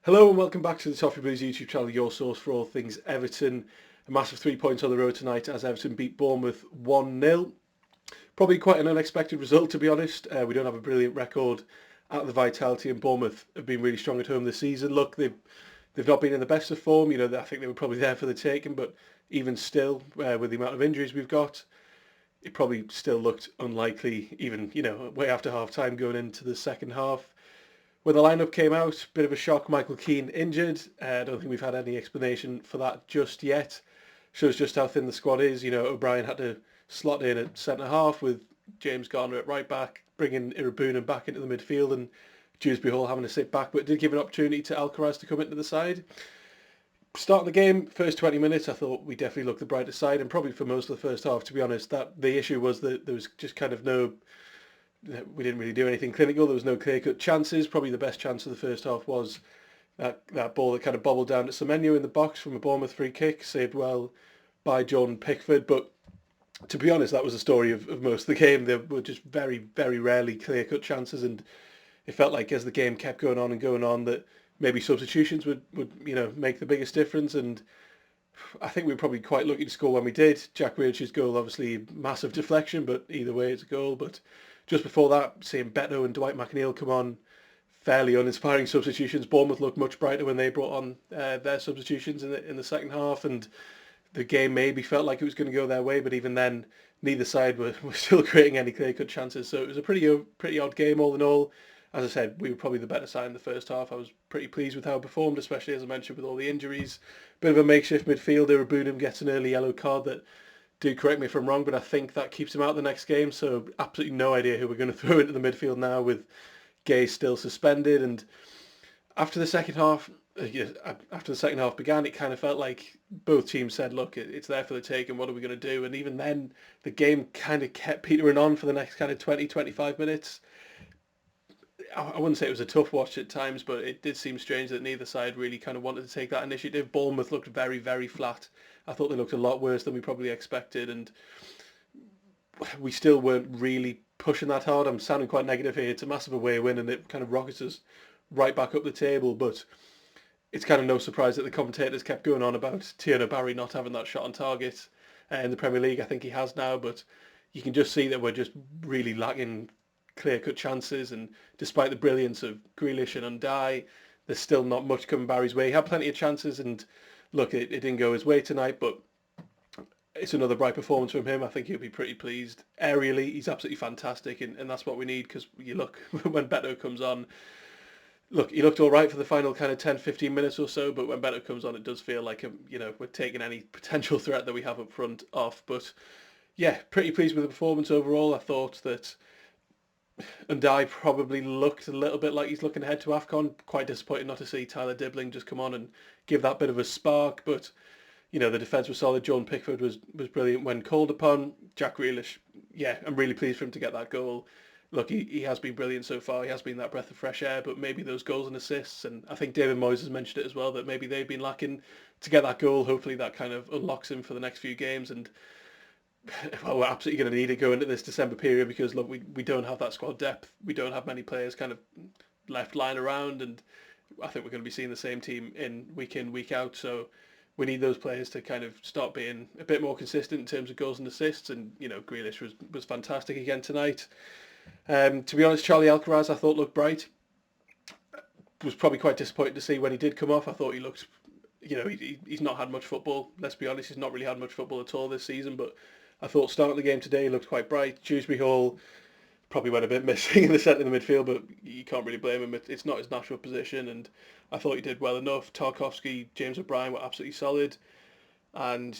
Hello and welcome back to the Toffee Blues YouTube channel, your source for all things Everton. A massive 3 points on the road tonight as Everton beat Bournemouth 1-0. Probably quite an unexpected result, to be honest. We don't have a brilliant record at the Vitality, and Bournemouth have been really strong at home this season. Look, they've not been in the best of form. I think they were probably there for the taking, but even still, with the amount of injuries we've got, it probably still looked unlikely, even, way after half-time going into the second half. When the lineup came out, bit of a shock, Michael Keane injured. I don't think we've had any explanation for that just yet. Shows just how thin the squad is. O'Brien had to slot in at centre-half with James Garner at right-back, bringing Irabunen back into the midfield and Dewsbury Hall having to sit back, but it did give an opportunity to Alcaraz to come into the side. Starting the game, first 20 minutes, I thought we definitely looked the brighter side, and probably for most of the first half, to be honest. That the issue was that there was just kind of we didn't really do anything clinical. There was no clear-cut chances. Probably the best chance of the first half was that ball that kind of bobbled down to Semenyo in the box from a Bournemouth free kick, saved well by Jordan Pickford. But to be honest, that was the story of most of the game. There were just very, very rarely clear-cut chances, and it felt like as the game kept going on and going on that maybe substitutions would make the biggest difference. And I think we were probably quite lucky to score when we did. Jack Grealish's goal, obviously massive deflection, but either way it's a goal. But just before that, seeing Beto and Dwight McNeil come on, fairly uninspiring substitutions. Bournemouth looked much brighter when they brought on their substitutions in the second half, and the game maybe felt like it was going to go their way. But even then, neither side were still creating any clear-cut chances. So it was a pretty odd game all in all. As I said, we were probably the better side in the first half. I was pretty pleased with how I performed, especially as I mentioned with all the injuries. Bit of a makeshift midfielder. Irabunen gets an early yellow card that, do correct me if I'm wrong, but I think that keeps him out the next game. So absolutely no idea who we're going to throw into the midfield now with Gay still suspended. And after the second half, began, it kind of felt like both teams said, look, it's there for the take and what are we going to do? And even then, the game kind of kept petering on for the next kind of 20, 25 minutes. I wouldn't say it was a tough watch at times, but it did seem strange that neither side really kind of wanted to take that initiative. Bournemouth looked very, very flat. I thought they looked a lot worse than we probably expected, and we still weren't really pushing that hard. I'm sounding quite negative here. It's a massive away win, and it kind of rockets us right back up the table, but it's kind of no surprise that the commentators kept going on about Tierno Barry not having that shot on target in the Premier League. I think he has now, but you can just see that we're just really lacking clear-cut chances, and despite the brilliance of Grealish and Undai, there's still not much coming Barry's way. He had plenty of chances, and look, it didn't go his way tonight, but it's another bright performance from him. I think he'll be pretty pleased. Aerially, he's absolutely fantastic, and that's what we need, because you look, when Beto comes on, look, he looked all right for the final kind of 10, 15 minutes or so, but when Beto comes on, it does feel like, we're taking any potential threat that we have up front off. But yeah, pretty pleased with the performance overall. I thought that Undai probably looked a little bit like he's looking ahead to AFCON. Quite disappointed not to see Tyler Dibbling just come on and give that bit of a spark. But, the defence was solid. Jordan Pickford was brilliant when called upon. Jack Grealish, yeah, I'm really pleased for him to get that goal. Look, he has been brilliant so far. He has been that breath of fresh air, but maybe those goals and assists, and I think David Moyes has mentioned it as well, that maybe they've been lacking to get that goal. Hopefully that kind of unlocks him for the next few games, and well, we're absolutely going to need it going into this December period, because look, we don't have that squad depth. We don't have many players kind of left lying around, and I think we're going to be seeing the same team in, week out. So we need those players to kind of start being a bit more consistent in terms of goals and assists. And Grealish was fantastic again tonight. To be honest, Charlie Alcaraz I thought looked bright. Was probably quite disappointed to see when he did come off. I thought he looked, he's not had much football. Let's be honest, he's not really had much football at all this season, but I thought starting the game today he looked quite bright. Dewsbury Hall probably went a bit missing in the centre of the midfield, but you can't really blame him. It's not his natural position, and I thought he did well enough. Tarkowski, James O'Brien were absolutely solid, and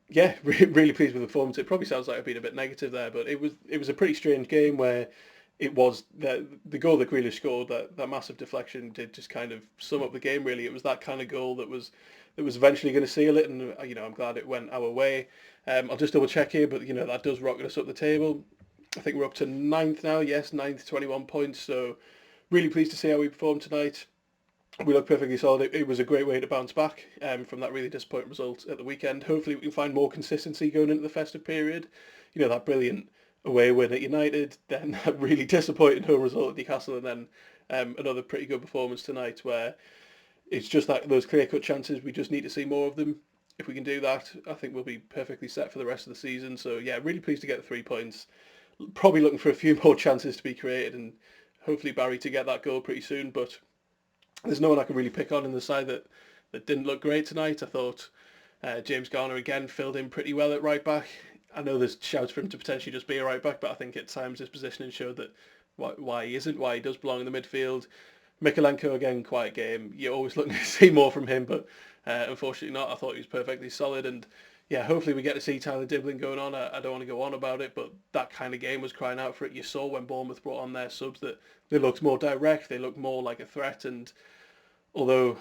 yeah, really pleased with the performance. It probably sounds like I've been a bit negative there, but it was a pretty strange game where it was the goal that Grealish scored, that massive deflection did just kind of sum up the game. Really, it was that kind of goal that was eventually going to seal it, and I'm glad it went our way. I'll just double check here, but that does rocket us up the table. I think we're up to 9th now. Yes, 9th, 21 points. So really pleased to see how we performed tonight. We look perfectly solid. It was a great way to bounce back from that really disappointing result at the weekend. Hopefully we can find more consistency going into the festive period. That brilliant away win at United, then that really disappointing home result at Newcastle, and then another pretty good performance tonight where it's just that those clear-cut chances, we just need to see more of them. If we can do that, I think we'll be perfectly set for the rest of the season. So yeah, really pleased to get the 3 points. Probably looking for a few more chances to be created and hopefully Barry to get that goal pretty soon. But there's no one I can really pick on in the side that didn't look great tonight. I thought James Garner again filled in pretty well at right back. I know there's shouts for him to potentially just be a right back, but I think at times his positioning showed that why he isn't, why he does belong in the midfield. Mikalenko again, quiet game. You're always looking to see more from him, but unfortunately not. I thought he was perfectly solid, and yeah, hopefully we get to see Tyler Diblin going on. I don't want to go on about it, but that kind of game was crying out for it. You saw when Bournemouth brought on their subs that they looked more direct, they looked more like a threat, and although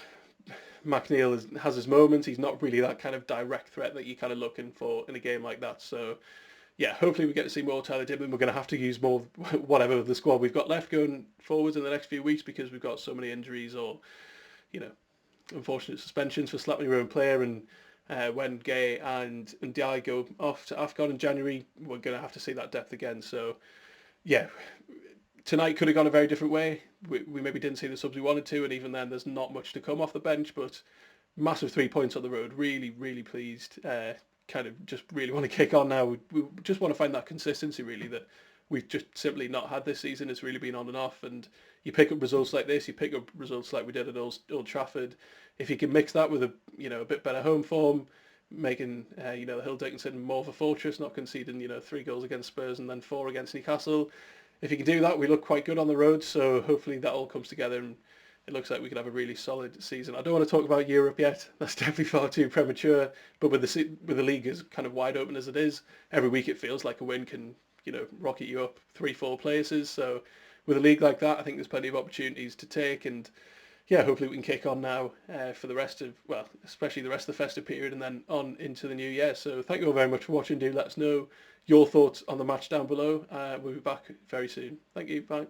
McNeil has his moments, he's not really that kind of direct threat that you're kind of looking for in a game like that. So yeah, hopefully we get to see more Tyler Diblin. We're going to have to use more whatever the squad we've got left going forwards in the next few weeks because we've got so many injuries or, unfortunate suspensions for slapping your own player. And when Gay and Ndiaye go off to AFCON in January, we're going to have to see that depth again. So yeah, tonight could have gone a very different way. We maybe didn't see the subs we wanted to, and even then there's not much to come off the bench, but massive 3 points on the road. Really, really pleased. Kind of just really want to kick on now. We just want to find that consistency really that we've just simply not had this season. It's really been on and off, and you pick up results like this, you pick up results like we did at Old Trafford. If you can mix that with a bit better home form, making the Hill Dickinson more of a fortress, not conceding 3 goals against Spurs and then 4 against Newcastle. If you can do that, we look quite good on the road. So hopefully that all comes together and it looks like we could have a really solid season. I don't want to talk about Europe yet. That's definitely far too premature. But with the league as kind of wide open as it is, every week it feels like a win can, rocket you up 3-4 places. So with a league like that, I think there's plenty of opportunities to take. And yeah, hopefully we can kick on now for the rest of, especially the rest of the festive period and then on into the new year. So thank you all very much for watching. Do let us know your thoughts on the match down below. We'll be back very soon. Thank you. Bye.